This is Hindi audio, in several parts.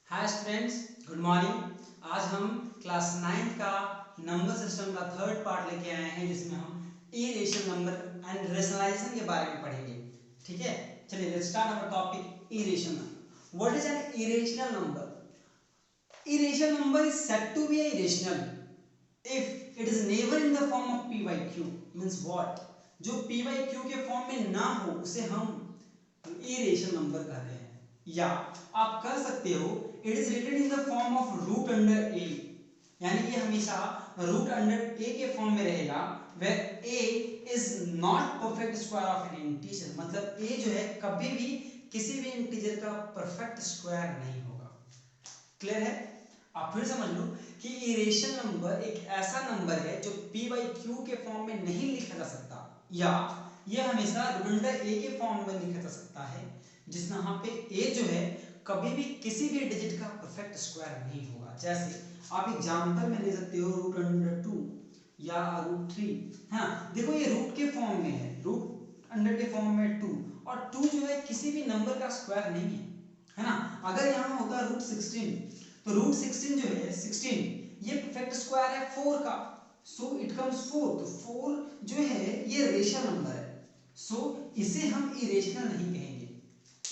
Hi students, good morning. आज हम क्लास 9 का नंबर सिस्टम का थर्ड पार्ट लेके आए हैं, जिसमें हम इरेशनल नंबर एंड रेशनलाइजेशन के बारे में पढ़ेंगे। ठीक है, चलिए let's start our topic irrational number. What is an irrational number? Irrational number is said to be irrational if it is never in the form of p by q. Means what? जो p by q के फॉर्म में ना हो उसे हम irrational नंबर कहते हैं। या आप कह सकते हो it is written in the form of root under a, यानी ये हमेशा रूट अंडर a के फॉर्म में रहेगा, where a is not perfect square of an integer। मतलब a जो है कभी भी किसी भी इंटीजर का परफेक्ट स्क्वायर नहीं होगा। क्लियर है? आप फिर समझ लो कि इरेशनल नंबर एक ऐसा नंबर है जो p by q के फॉर्म में नहीं लिखा जा सकता, या यह हमेशा रूट a के फॉर्म में लिखा जा सकता है, जिसमें यहाँ पे a जो है कभी भी किसी भी डिजिट का परफेक्ट स्क्वायर नहीं होगा। जैसे आप एग्जांपल में ले सकते हो रूट अंडर 2 या रूट 3। हाँ देखो, ये रूट के फॉर्म में है, रूट अंडर के फॉर्म में 2, और 2 जो है किसी भी नंबर का स्क्वायर नहीं है ना। अगर यहाँ होता रूट 16 तो रूट 16 जो है 16 ये परफेक्ट स्क्वायर है 4 का, सो इट कम्स 4। तो 4 जो है ये रेशनल नंबर है, सो इसे हम इरेशनल नहीं कहेंगे।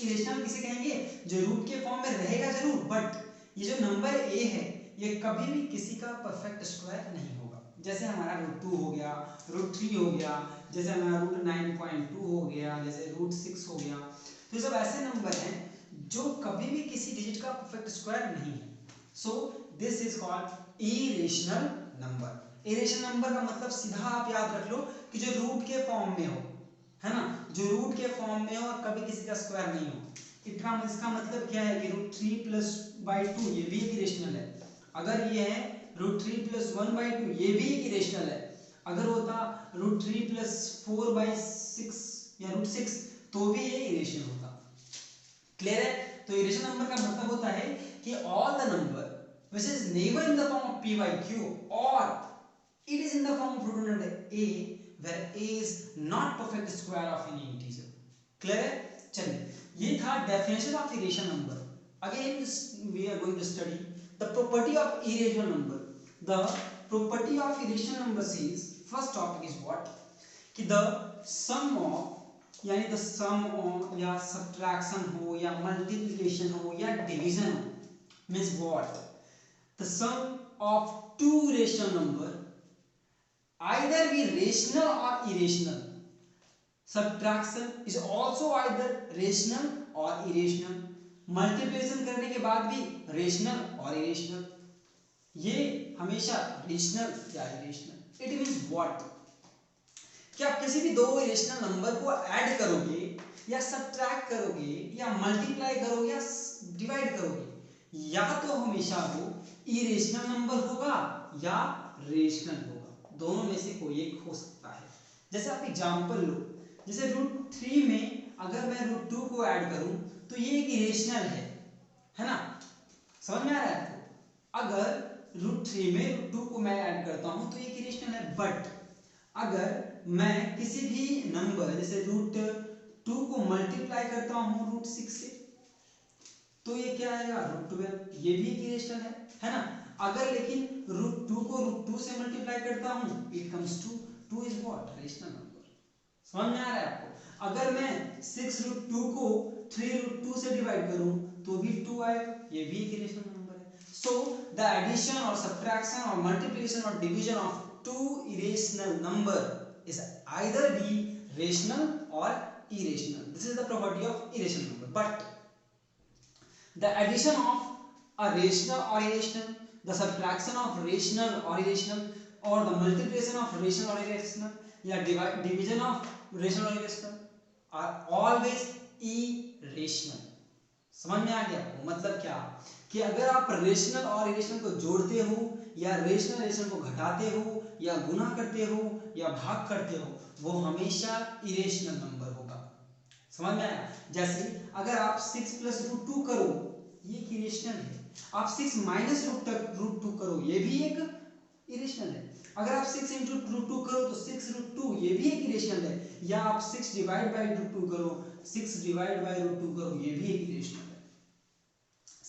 इरेशनल किसे कहेंगे? जो रूट के फॉर्म में रहेगा जरूर, बट ये जो नंबर a है ये कभी भी किसी का परफेक्ट स्क्वायर नहीं होगा। जैसे हमारा रूट 2 हो गया, रूट 3 हो गया, जैसे हमारा रूट 9.2 हो गया, जैसे रूट 6 हो गया। तो ये सब ऐसे नंबर हैं जो कभी भी किसी डिजिट का परफेक्ट स्क्वायर नहीं है। So this is called irrational number. Irrational number का मतलब सीधा आप याद रख लो कि जो रूट के फॉर्म में हो, है ना, जो रूट के फॉर्म में हो और कभी किसी का स्क्वायर नहीं हो। इसका मतलब क्या है कि रूट 3 प्लस बाई 2 ये भी एक इरेशनल है। अगर ये है रूट 3 प्लस 1 बाई 2 ये भी एक इरेशनल है। अगर होता रूट 3 प्लस 4 बाई 6 या रूट 6 तो भी ये इरेशनल होता। क्लियर है? तो इरेशनल नंबर का मतलब होता है कि all the number which is never in the form of p by q or it is in the form of root under a where a is not perfect square of any integer। Clear है? चलिए, ये था definition of irrational number. Again we are going to study the property of irrational number। the property of irrational number says, first topic is what? कि the sum of, यानी द सम ऑफ या सब्ट्रैक्शन हो या मल्टीप्लिकेशन हो या डिवीजन हो, means what? The sum of two rational number either be rational और irrational. Subtraction is also either rational और इरेशनल। मल्टीप्लिकेशन करने के बाद भी रेशनल और इरेशनल। ये हमेशा रेशनल या इरेशनल। It means what? कि आप किसी भी दो इरेशनल नंबर को ऐड करोगे या सब्ट्रैक्ट करोगे या मल्टीप्लाई करोगे या डिवाइड करोगे, या तो हमेशा वो इरेशनल नंबर होगा या रेशनल होगा। दोनों में से कोई एक हो सकता है। जैसे आप एग्जांपल लो, जैसे रूट 3 में अगर मैं रूट 2 को ऐड करूं तो ये एक इरेशनल है ना। समझ में आ रहा है आपको? अगर रूट 3 में रूट 2 को मैं ऐड करता हूं तो ये एक इरेशनल है। बट अगर मैं किसी भी नंबर जैसे रूट 2 को मल्टीप्लाई करता हूं रूट 6 से तो ये क्या आएगा? रूट 12। ये भी एक इरेशनल है ना। अगर लेकिन रूट 2 को रूट 2 से मल्टीप्लाई करता हूं it comes to 2 is what? Rational number. समझ में आ रहा है आपको? अगर मैं 6 रूट 2 को 3 रूट 2 से डिवाइड करूं तो भी 2 आएगा। ये भी एक इरेशनल नंबर है। सो द एडिशन और सब्ट्रैक्शन और मल्टीप्लिकेशन और division of two irrational number is either be rational or irrational. This is the property of irrational number. But the addition of a rational or irrational, the subtraction of rational or irrational, or the multiplication of rational or irrational, या division of rational or irrational are always irrational। समझ में आ गया आपको? मतलब क्या कि अगर आप रेशनल और इरेशनल को जोड़ते हो या रेशनल इरेशनल को घटाते हो या गुना करते हो या भाग करते हो, वो हमेशा इरेशनल नंबर होगा। समझ में आया? जैसे अगर आप 6 प्लस रूट 2 करो ये एक इरेशनल है। आप 6 माइनस रूट 2 करो ये भी एक इरेशनल है। अगर आप 6 इंटू रूट 2 करो तो 6 रूट 2 ये भी एक इरेशनल है। या आप 6 डिवाइड बाई रूट 2 करो, 6 डिवाइड बाई रूट 2 करो, ये भी एक इरेशनल है।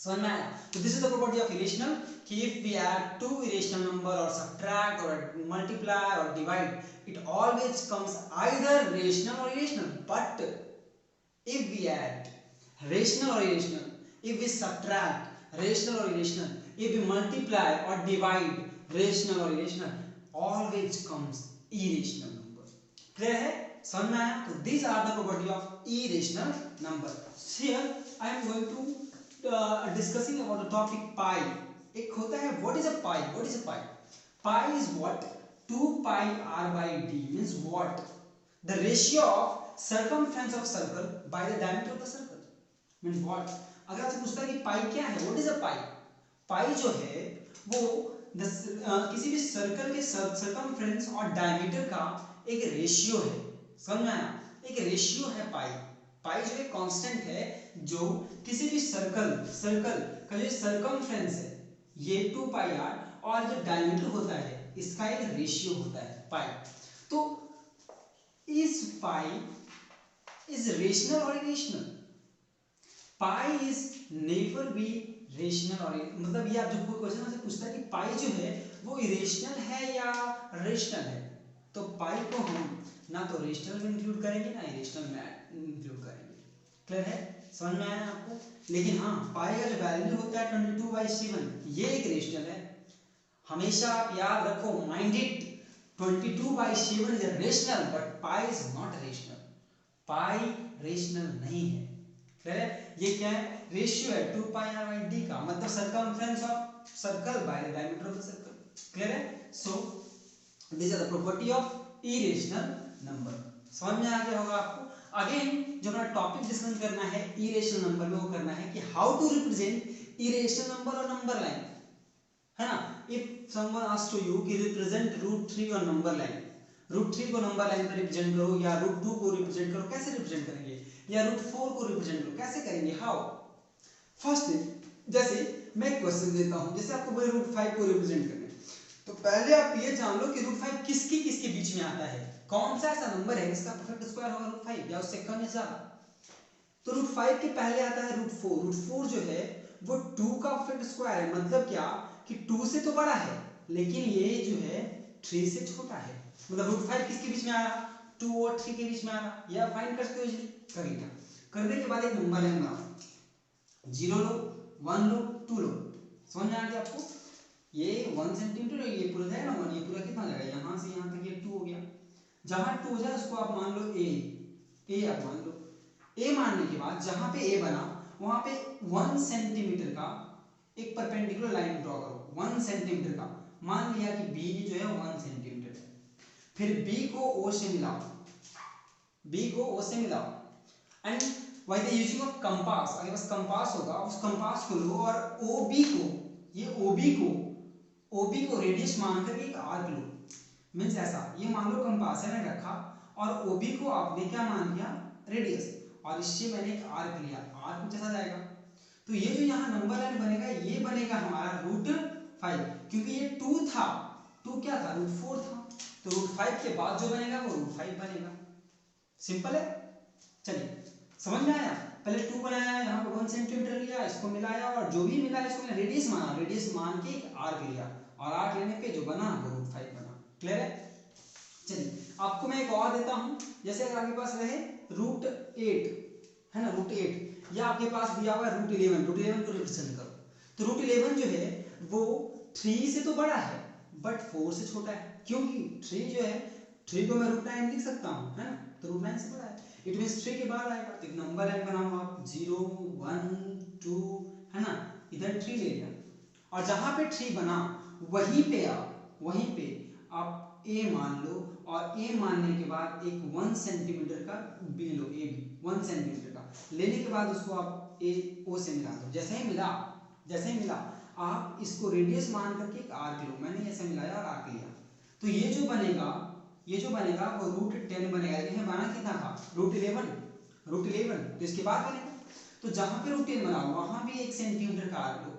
समझ में आया? तो this is the property of irrational कि if we add two irrational number और सब्ट्रैक्ट और मल्टीप्लाई और divide, it always comes either rational और irrational. But if we add rational or irrational, if we subtract rational or irrational, if we multiply or divide rational or irrational, always comes irrational number. Clear है? समझ में आया? तो these are the property of irrational number. Here I am going to discussing about the topic pi. एक होता है what is a pi? What is a pi? Pi is what? 2 pi r by d means what? The ratio of circumference of circle by the diameter of the circle means what? अगर आपसे पूछता है कि पाई क्या है, व्हाट इज अ पाई? पाई जो है वो किसी भी सर्कल के सर्कमफ्रेंस और डायमीटर का एक रेशियो है. समझ में आया? एक रेशियो है पाई. पाई जो है कांस्टेंट है जो किसी भी सर्कल का जो सर्कमफ्रेंस है ये 2 पाई आर और जो डायमीटर होता है इसका एक रेशियो होता है पाई. तो इस पाई is rational or irrational? Pi is never be rational or मतलब ये आप जब कोई क्वेश्चन आपसे पूछता है कि पाई जो है वो इरेशनल है या रेशनल है, तो पाई को हम ना तो रेशनल में इंक्लूड करेंगे ना इरेशनल में इंक्लूड करेंगे. क्लियर है? समझ में आया आपको? लेकिन हाँ, पाई का जो वैल्यू होता है 22/7 ये एक रेशनल है. हमेशा आप याद रखो, mind it, 22/7 is a rational but pi is not rational. Pi rational नहीं है. क्लियर है? ये क्या है? रेशियो है 2 पाई आर बाई डी का, मतलब circumference of circle by the diameter of the circle. Clear है? So this are the property of irrational number. समझ में आ गया होगा आपको. अगेन जो हमारा टॉपिक डिस्कस करना है इरेशनल नंबर में, वो करना है कि how to represent irrational number और नंबर लाइन, है ना. If someone asks to you कि रिप्रेजेंट √3 और नंबर लाइन, √3 को नंबर लाइन पर रिप्रेजेंट करो या √2 को रिप्रेजेंट करो, कैसे रिप्रेजेंट करेंगे? या √4 को रिप्रेजेंट करो, कैसे करेंगे? हाउ? फर्स्ट जैसे मैं क्वेश्चन देता हूं, जैसे आपको बोले √5 को रिप्रेजेंट करना है, तो पहले आप ये जान लो कि √5 किसके किसके बीच में आता है. कौन सा ऐसा नंबर है जिसका परफेक्ट स्क्वायर होगा √5 या उससे कम या ज्यादा? तो √5 के पहले आता है √4. √4 जो है वो 2 का परफेक्ट स्क्वायर है. मतलब क्या कि 2 से तो बड़ा है लेकिन ये जो है 3 से छोटा है. मतलब √5 किसके बीच में आ रहा? 2 और 3 के बीच में आ रहा. या फाइंड करते हो इजीली कर लिया. करने के बाद एक नंबर लाइन बनाओ, 0 लो, 1 लो, 2 लो. समझ में आ गया आपको? ये 1 सेंटीमीटर ये पूरा जाएगा ना 1, ये पूरा कितना जाएगा? यहाँ से यहाँ तक ये 2 हो गया. जहाँ 2 हो जाए उसको आप मान लो ए आप मान लो. ए मानने के बाद जहाँ पे ए बना वहाँ पे 1 सेंटीमीटर का एक परपेंडिकुलर लाइन ड्रॉ करो. 1 सेंटीमीटर का मान लिया कि बी जो है 1 सेंटीमीटर है. फिर बी को ओ से मिलाओ, बी को ओ से मिलाओ and by the using of compass, अगर बस कंपास होगा उस कंपास को लो और ओबी को, ये ओबी को रेडियस मानकर एक आर्क लो. मींस ऐसा, ये मान लो कंपास है मैंने रखा और ओबी को आपने क्या मान लिया? रेडियस. और इससे मैंने एक आर्क लिया, आर्क कुछ ऐसा जाएगा. तो ये जो यहाँ नंबर लाइन बनेगा ये बनेगा हमारा √5, क्योंकि ये 2 था, 2 क्या था? √4 था. तो √5 के बाद जो बनेगा वो √5 बनेगा. सिंपल है. चलिए समझ में आया? पहले 2 बनाया, यहाँ पे 1 सेंटीमीटर लिया, इसको मिलाया और जो भी मिला इसको मैंने रेडियस माना, रेडियस मान के एक आर्क लिया और आर्क लेने पे जो बना वो √5 बना. क्लियर है? चलिए आपको मैं एक और देता हूँ. जैसे अगर आपके पास रहे √8 है ना, √8 या आपके पास दिया हुआ है √11 को रिप्रेजेंट करो. तो √11 जो है वो 3 से तो बड़ा है बट 4 से छोटा है. क्योंकि 3 जो है 3 को मैं √9 लिख सकता हूँ, है ना, तो √9 से बड़ा है. इट मींस 3 के बाद आएगा. एक नंबर लाइन बनाओ आप, 0 1 2 है ना, इधर 3 ले लिया और जहां पे 3 बना वहीं पे आप a मान लो और a मानने के बाद एक 1 सेंटीमीटर का b low, a b 1 centimetre का लेने के बाद उसको आप a o से मिला दो. जैसे ही मिला आप इसको रेडियस मान करके एक आर्क लो. मैंने ऐसे मिलाया और आर्क लिया. तो ये जो बनेगा वो √10 बनेगा. लेकिन बना कितना था? √11. तो इसके बाद बनेगा. तो जहां पे √10 बना वहां भी 1 सेंटीमीटर का आर्क लो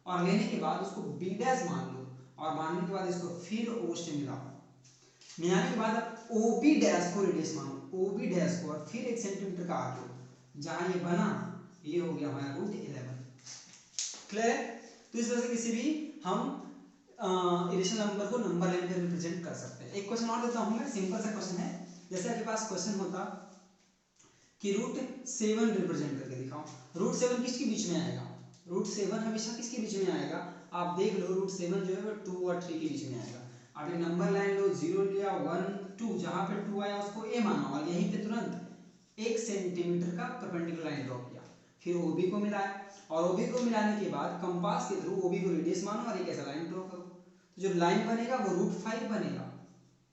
और लेने के बाद उसको b' मान लो और मानने के बाद इसको फिर o से मिलाओ. मिलाने के बाद आप OB' को रेडियस मानो, OB' को और फिर 1 सेंटीमीटर का आर्क लो. जहां ये बना ये हो गया हमारा √11. क्लियर है? तो इस तरह से किसी भी हम इरेशनल नंबर को नंबर लाइन पे रिप्रेजेंट कर सकते हैं। एक क्वेश्चन और देता हूं मैं, सिंपल सा क्वेश्चन है। जैसे आपके पास क्वेश्चन होता कि √7 रिप्रेजेंट करके दिखाओ। √7 किसके बीच में आएगा? √7 हमेशा किसके बीच में आएगा? आप देख लो, √7 जो है वो 2 और 3 के बीच में आएगा। आप एक नंबर लाइन लो, 0 लिया, 1 2, जहां पे 2 आया उसको ए माना और यहीं पे तुरंत 1 सेंटीमीटर का परपेंडिकुलर लाइन ड्रॉ किया, फिर ओबी को मिलाया और ओबी को मिलाने के बाद कंपास के थ्रू ओबी को रेडियस मानो और एक ऐसा लाइन ड्रॉ करो। तो जो लाइन बनेगा वो √5 बनेगा।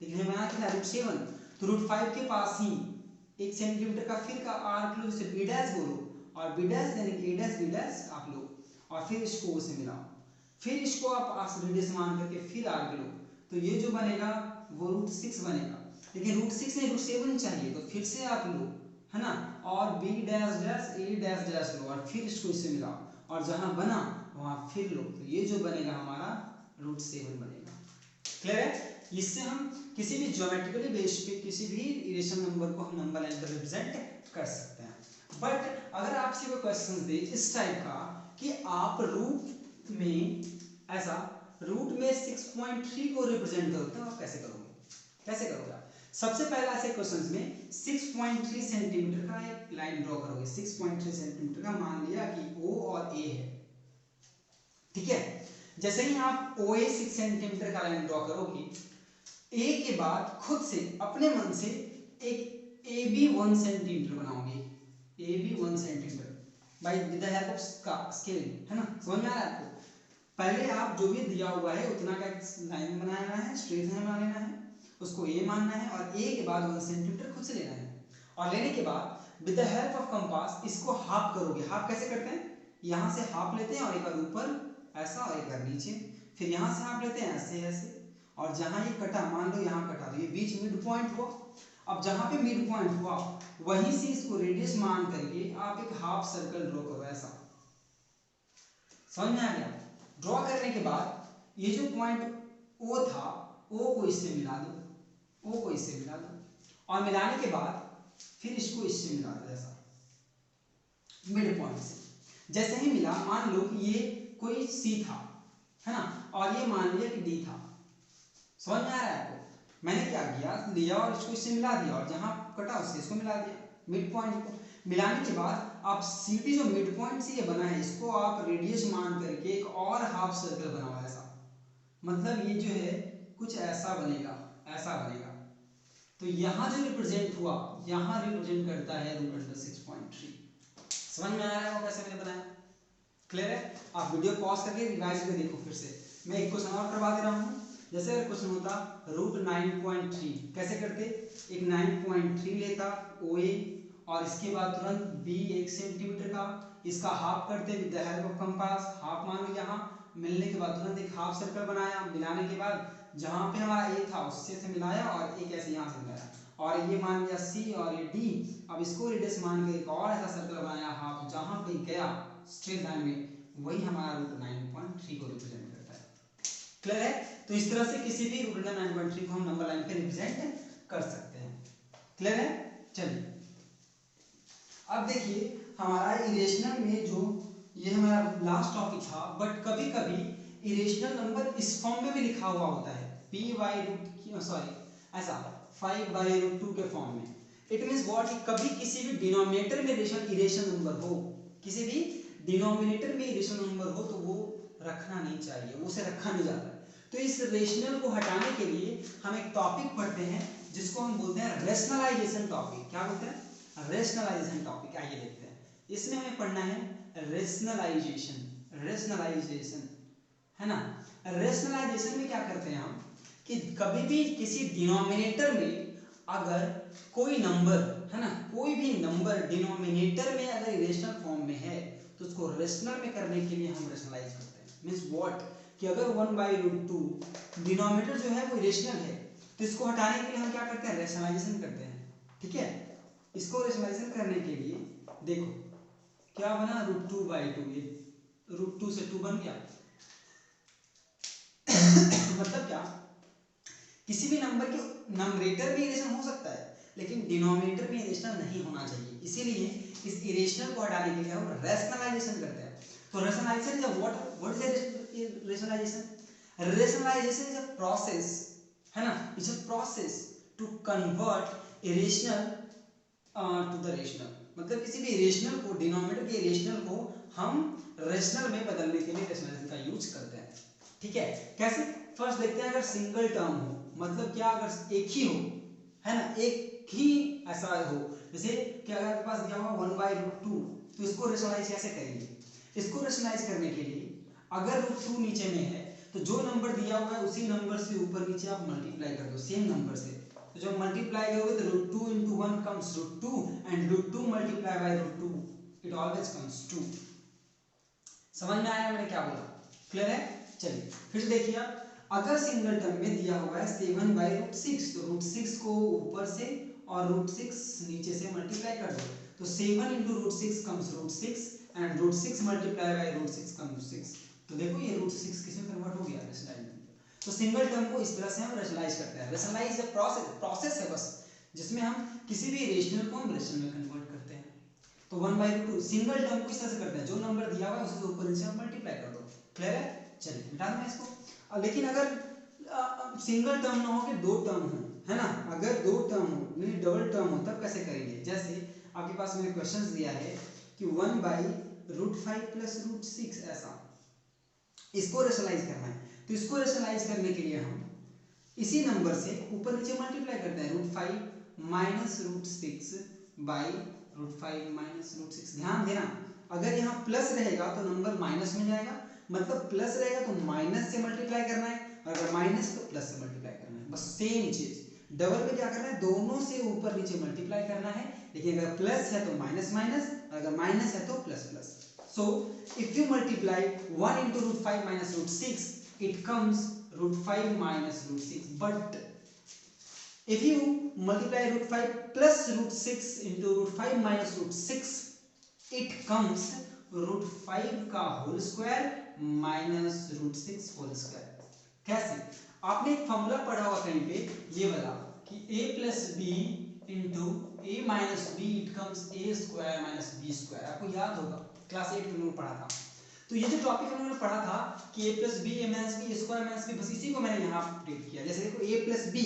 लेकिन हमें बना कितना? √7। तो √5 के पास ही 1 सेंटीमीटर का फिर का आर्क लो, जिसे बी डैश बोलो, और बी डैश यानी कि ए डैश बी डैश आप लो और फिर इसको से मिलाओ, फिर इसको आप रेडियस मान करके फिर आर्क लो। तो ये जो बनेगा वो √6 बनेगा। लेकिन √6 नहीं, √7 चाहिए, तो फिर से आप लो, है ना, और बी डैश डैश ए डैश डैश लो और फिर इसको इससे मिलाओ और जहां बना वहां फिर लो। तो ये जो बनेगा हमारा √7 बनेगा। क्लियर है? इससे हम किसी भी ज्योमेट्रिकली बेस पे किसी भी इरेशनल नंबर को हम नंबर लाइन पर रिप्रेजेंट कर सकते हैं। बट अगर आपसे कोई क्वेश्चन दे इस टाइप का कि आप रूट में ऐसा रूट में 6.3 को रिप्रेजेंट करो, तो आप कैसे करोगे? कैसे करोगे आप? सबसे पहला ऐसे क्वेश्चंस में 6.3 सेंटीमीटर का एक लाइन ड्रॉ करोगे। 6.3 सेंटीमीटर का मान लिया कि O और A है, ठीक है। जैसे ही आप OA 6 सेंटीमीटर का लाइन ड्रॉ करोगे, A के बाद खुद से अपने मन से एक AB 1 सेंटीमीटर बनाओगे। AB 1 centimetre bye with the help of scale, है ना, समझ में आ रहा है आपको? पहले आप जो भी दिया हुआ है उतना का एक लाइन बनाना है, स्ट्रेट लाइन बना लेना है, उसको A मानना है और A के बाद 1 सेंटीमीटर खुद से लेना है और लेने के बाद with the help of compass इसको हाफ करोगे। हाफ कैसे करते हैं? यहाँ से हाफ लेते हैं और एक बार ऊपर ऐसा और एक बार नीचे, फिर यहाँ से हाफ लेते हैं ऐसे ऐसे, और जहां ये कटा, मान लो यहाँ कटा, तो ये बीच मिड पॉइंट हुआ। अब जहां पे मिड पॉइंट हुआ वहीं से इसको रेडियस मान करके आप एक हाफ सर्कल ड्रॉ करो, ऐसा। समझ में आ गया? ड्रॉ करने के बाद ये जो पॉइंट O था, O को इससे मिला दो, O को इससे मिला दो और मिलाने के बाद फिर इसको इससे मिला दो, ऐसा मिड पॉइंट से। जैसे ही मिला, मान लो कि ये कोई C था, है ना, और ये मान लिया कि D था। समझ में आ रहा है आपको? मैंने क्या किया, लिया और इसको इससे मिला दिया और जहां कटा उससे इसको मिला दिया, मिड पॉइंट को। मिलाने के बाद आप CD जो मिड पॉइंट से ये बना है इसको आप रेडियस मान करके एक और हाफ सर्कल बनाओ, ऐसा। मतलब ये जो है कुछ ऐसा बनेगा, ऐसा बनेगा। तो यहाँ जो रिप्रेजेंट हुआ, यहाँ रिप्रेजेंट करता है √6.3। समझ में आ रहा है वो कैसे मैंने बनाया? क्लियर है? आप वीडियो पॉज करके रिवाइज करके देखो फिर से। मैं एक क्वेश्चन और करवा दे रहा हूँ। जैसे अगर क्वेश्चन होता √9.3, कैसे करते? एक 9.3 लेता OA और इसके बाद तुरंत B 1 सेंटीमीटर का, इसका हाफ करते with the help of compass, half मान लो यहाँ, मिलने के बाद तुरंत एक हाफ सर्कल बनाया, मिलाने के बाद जहाँ पे हमारा A था उससे से मिलाया और एक ऐसे यहाँ से मिलाया और ये मान लिया C और ये D। अब इसको रेडियस मान के एक और ऐसा सर्कल बनाया हाफ, जहाँ पे गया स्ट्रेट लाइन में, वही हमारा √9.3 को रिप्रेजेंट करता है। क्लियर है? तो इस तरह से किसी भी √9.3 को हम नंबर लाइन पे रिप्रेजेंट कर सकते हैं। क्लियर है? चलिए अब देखिए हमारा इरेशनल में जो ये हमारा लास्ट टॉपिक था, बट कभी कभी इरेशनल नंबर इस फॉर्म में भी लिखा हुआ होता है, ऐसा 5/√2 के फॉर्म में। इट मींस व्हाट, कभी किसी भी डिनोमिनेटर में इरेशनल नंबर हो, किसी भी डिनोमिनेटर में इरेशनल नंबर हो तो वो रखना नहीं चाहिए, वो उसे रखा नहीं जाता है। तो इस रेशनल को हटाने के लिए हम एक टॉपिक पढ़ते हैं जिसको हम बोलते हैं रेशनलाइजेशन टॉपिक। क्या बोलते हैं? Rationalization topic. आइए देखते हैं। इसमें हमें पढ़ना है रेशनलाइजेशन। रेशनलाइजेशन, है ना। रेशनलाइजेशन में क्या करते हैं हम कि कभी भी किसी डिनोमिनेटर में अगर कोई नंबर, है ना, कोई भी नंबर डिनोमिनेटर में अगर इरेशनल फॉर्म में है तो उसको रेशनल में करने के लिए हम रेशनलाइज करते हैं। मींस व्हाट, कि अगर 1/√2 डिनोमिनेटर जो है वो इरेशनल है तो इसको हटाने के लिए हम क्या करते हैं? रेशनलाइजेशन करते हैं। ठीक है, इसको रेशनलाइजेशन करने के लिए देखो क्या बना, √2/2, ये √2 से 2 बन गया। मतलब क्या, किसी भी नंबर के नंबरेटर में इरेशनल हो सकता है लेकिन डिनोमिनेटर में इरेशनल नहीं होना चाहिए, इसीलिए इस इरेशनल को हटाने के लिए हम रेशनलाइजेशन करते हैं। तो rationalization is a what is a rationalization? Rationalization is a process, है ना, it's a process to convert irrational to the rational, मतलब किसी भी irrational को, डिनोमिनेटर के irrational को हम रेशनल में बदलने के लिए रेशनलाइजेशन का यूज करते हैं। ठीक है, कैसे? फर्स्ट देखते हैं, अगर सिंगल टर्म हो, मतलब क्या, अगर एक ही हो, है ना, एक ही ऐसा हो, जैसे कि अगर आपके पास दिया हुआ 1/√2, तो इसको रेशनलाइज कैसे करेंगे? इसको रेशनलाइज करने के लिए अगर √2 नीचे में है तो जो नंबर दिया हुआ है उसी नंबर से ऊपर नीचे आप मल्टीप्लाई कर दो सेम नंबर से, तो जब मल्टीप्लाई करोगे तो √2 into 1 comes √2 and √2 multiplied by √2 it always comes 2। समझ में आया मैंने क्या बोला? क्लियर है? चलिए फिर देखिए आप, अगर सिंगल टर्म में दिया हुआ है 7/√6, तो √6 को ऊपर से और √6 नीचे से मल्टीप्लाई कर दो, तो 7 into √6 comes √6 and √6 multiplied by √6 comes 6। तो देखो ये √6 किसमें कन्वर्ट हो गया? रेशनलाइज में। तो सिंगल टर्म को इस तरह से हम रेशनलाइज करते हैं। रेशनलाइज एक प्रोसेस है बस, जिसमें हम किसी भी रेशनल को हम रेशनल में कन्वर्ट करते हैं। तो 1/2 सिंगल टर्म को इस तरह से करते हैं, जो नंबर दिया हुआ है उसके ऊपर नीचे हम मल्टीप्लाई कर दो। क्लियर है? चलिए मिटा दूं इसको। लेकिन अगर सिंगल टर्म ना हो कि दो टर्म हो, है ना, अगर दो टर्म हो यानी डबल टर्म हो, तब कैसे करेंगे? जैसे आपके पास मैंने क्वेश्चंस दिया है कि 1/√5 + √6 ऐसा, इसको रेशनलाइज करना है। तो इसको रेशनलाइज करने के लिए हम इसी नंबर से ऊपर नीचे मल्टीप्लाई करते हैं, √5 - √6 √5 - √6। ध्यान देना, अगर यहाँ प्लस रहेगा तो नंबर माइनस में जाएगा, मतलब प्लस रहेगा तो माइनस से मल्टीप्लाई करना है, और अगर माइनस तो प्लस से मल्टीप्लाई करना है, बस सेम चीज। डबल में क्या करना है? दोनों से ऊपर नीचे मल्टीप्लाई करना है, लेकिन अगर प्लस है तो माइनस माइनस, अगर माइनस है तो plus plus. So if you multiply 1 into √5 - √6, it comes √5 - √6. But if you multiply √5 plus √6 into √5 - √6, it comes √5 का whole square minus √6 whole square. कैसे? आपने एक फॉर्मूला पढ़ा होगा कहीं पे, ये वाला, कि a plus b into a minus b it comes a square minus b square। आपको याद होगा, क्लास 8 में मैंने पढ़ा था। तो ये जो टॉपिक हमने पढ़ा था कि a plus b a minus b square minus b, बस इसी को मैंने यहाँ अपडेट किया। जैसे देखो a plus b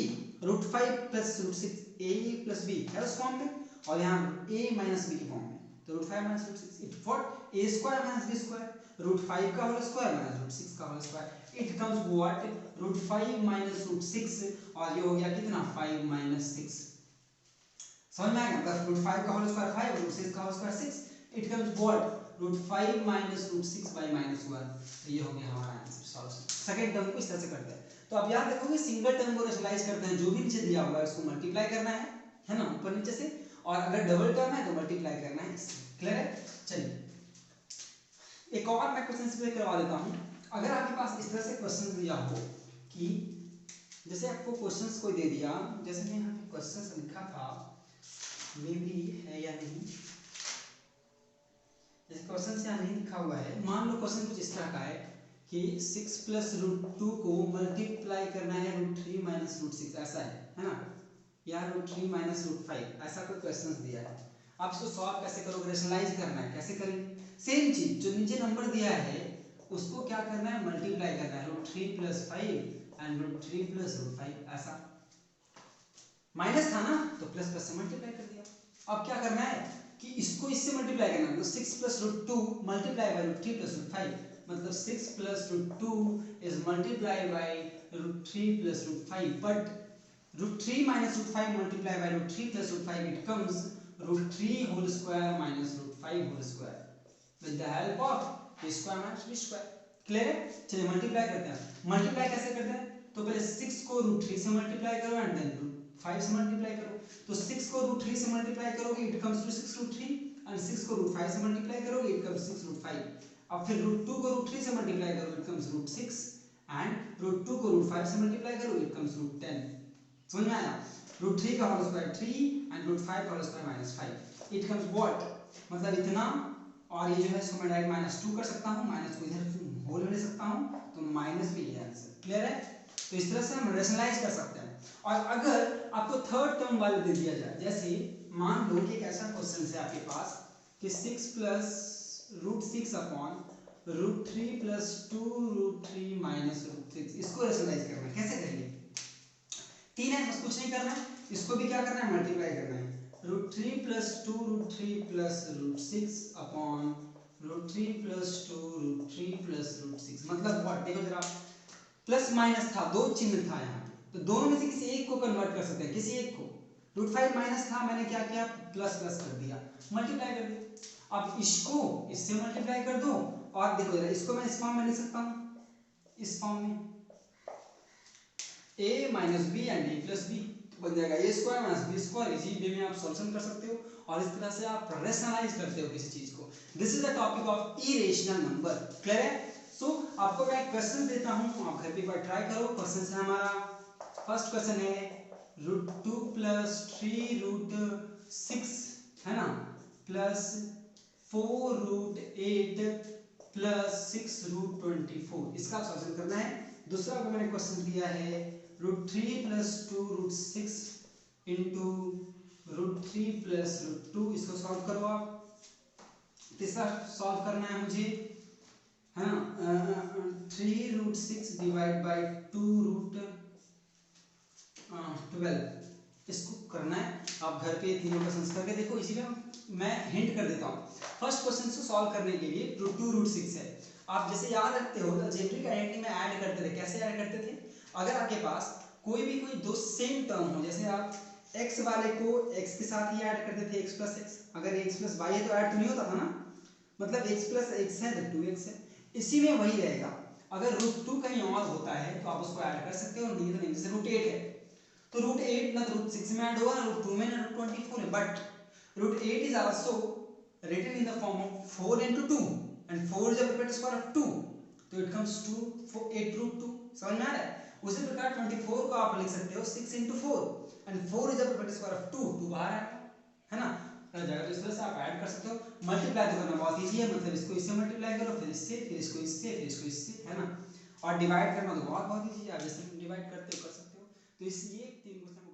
√5 plus √6 a plus b है उस फॉर्म में, और यहाँ a minus b के फॉर्म में, तो √5 - √6 it what a square minus b square, √5 का होल स्क्वायर माइनस √6 का whole square, it comes what √5 - √6, और ये हो गया कितना? 5 - 6। समझ में आ गया? मतलब √5 का होल स्क्वायर 5 और √6 का whole square 6, it comes what √5 - √6 by -1। तो ये हो गया हमारा आंसर सॉल्यूशन। सेकंड टर्म को इस तरह से करते हैं। तो अब याद रखोगे, सिंगल टर्म को रेशनलाइज करते हैं, जो भी नीचे दिया हुआ है उसको मल्टीप्लाई करना है ना, ऊपर नीचे से, और अगर डबल टर्म है तो मल्टीप्लाई करना है इससे। क्लियर है? चलिए एक और मैं क्वेश्चन से करवा देता हूं। अगर आपके पास इस तरह से क्वेश्चन दिया हो कि जैसे आपको क्वेश्चंस कोई दे दिया, जैसे मैं यहाँ पे क्वेश्चंस लिखा था, मे बी है या नहीं, जैसे क्वेश्चन से यहाँ नहीं लिखा हुआ है। मान लो क्वेश्चन कुछ इस तरह का है कि 6 + √2 को मल्टीप्लाई करना है √3 - √6, ऐसा है ना, या √3 - √5, ऐसा कोई क्वेश्चन दिया है। आप इसको सॉल्व कैसे करोगे? रेशनलाइज करना है, कैसे करेंगे? सेम चीज, जो नीचे नंबर दिया है उसको क्या करना है? मल्टीप्लाई करना है, √3 + 5 and √3 + √5, ऐसा। माइनस था ना, तो प्लस प्लस से मल्टीप्लाई कर दिया। अब क्या करना है कि इसको इससे मल्टीप्लाई करना है, तो 6 + √2 multiplied by √3 + √5, मतलब 6 + √2 is multiplied by √3 + √5, but √3 - √5 multiplied by √3 + √5, it comes √3 whole square minus √5 whole square with the help of a square minus b square। Clear है? चलिए मल्टीप्लाई करते हैं। मल्टीप्लाई कैसे करते हैं? तो पहले 6 को √3 से मल्टीप्लाई करो एंड देन 5 से मल्टीप्लाई करो। तो 6 को √3 से मल्टीप्लाई करोगे इट कम्स टू 6 √3, एंड 6 को √5 से मल्टीप्लाई करोगे इट कम्स 6 √5। अब फिर √2 को √3 से मल्टीप्लाई करोगे इट कम्स √6, एंड √2 को √5 से मल्टीप्लाई करोगे इट कम्स √10। समझ में आया? √3 का होल स्क्वायर 3 एंड √5 का whole square -5, it comes what, मतलब इतना, और ये जो है इसको मैं डायरेक्ट -2 कर सकता हूँ, माइनस को इधर होल ले सकता हूँ, तो माइनस भी ये आंसर। क्लियर है? तो इस तरह से हम रेशनलाइज कर सकते हैं। और अगर आपको थर्ड टर्म वाले दे दिया जाए, जैसे मान लो कि एक ऐसा क्वेश्चन है आपके पास कि 6 + √6 अपॉन √3 प्लस 2 √3 माइनस √6। इसको रेशनलाइज करना है, कैसे करेंगे? 3 है, बस कुछ नहीं करना है, इसको भी क्या करना है, मल्टीप्लाई करना है। √3 plus 2 √3 plus √6 upon √3 plus 2 √3 plus √6 मतलब व्हाट, देखो जरा प्लस माइनस था, दो चिन्ह था यहाँ, तो दोनों में से किसी एक को कन्वर्ट कर सकते हैं, किसी एक को। √5 माइनस था, मैंने क्या किया, प्लस प्लस कर दिया, मल्टीप्लाई कर दिया। अब इसको इससे मल्टीप्लाई कर दो, और देखो जरा इसको मैं इस फॉर्म में लिख सकता हूँ, इस फॉर्म में a minus B and a plus B बन जाएगा a square minus B square. इसी वे में आप सॉल्यूशन कर सकते हो और इस तरह से आप रेशनलाइज करते हो किसी चीज को। This is the topic of irrational number, clear है? सो आपको मैं क्वेश्चन देता हूँ, आप घर पे एक बार ट्राई करो। क्वेश्चन है हमारा, फर्स्ट क्वेश्चन है √2 प्लस 3 √6 है ना, प्लस 4 √8 प्लस 6 √24, इसका सॉल्यूशन करना है। दूसरा को मैंने क्वेश्चन दिया है √3 प्लस 2 √6 इंटू √3 प्लस √2, इसको सॉल्व करो आप। तीसरा सॉल्व करना है मुझे, है ना, 3 √6 डिवाइड बाई 2 √12, इसको करना है। आप घर पे तीनों क्वेश्चंस करके देखो, इसीलिए मैं हिंट कर देता हूँ। फर्स्ट क्वेश्चन को सॉल्व करने के लिए √2 √6 है, आप जैसे याद रखते हो अलजेब्रिक आइडेंटिटी में ऐड करते थे, कैसे ऐड करते थे? अगर आपके पास कोई दो सेम टर्म हो, जैसे आप x वाले को x के साथ ही ऐड करते थे, x प्लस x, अगर x प्लस y है तो ऐड तो नहीं होता था ना, मतलब x प्लस x है तो 2x है, इसी में वही रहेगा। अगर √2 कहीं और होता है तो आप उसको ऐड कर सकते हो, नहीं तो नहीं। जैसे √8 है तो √8 ना √6 में ऐड होगा, ना √2 में, ना √24 है, but √8 is also written in the form of 4 into 2 and 4 is a perfect square of 2, तो it comes to 8 √2, समझ में आ रहा है? उसी प्रकार 24 को आप लिख सकते हो 6 into 4 and 4 is a perfect square of 2, 2 बाहर है ना, तो इस तरह से आप ऐड कर सकते हो। मल्टीप्लाई तो करना बहुत इजी है, मतलब इसको इससे मल्टीप्लाई करो, फिर इससे, फिर इसको इससे, फिर इसको इससे, है ना, और डिवाइड करना तो बहुत इजी है, आप जैसे डिवाइड करते हो कर सकते हो। तो इस ये 3 क्वेश्चन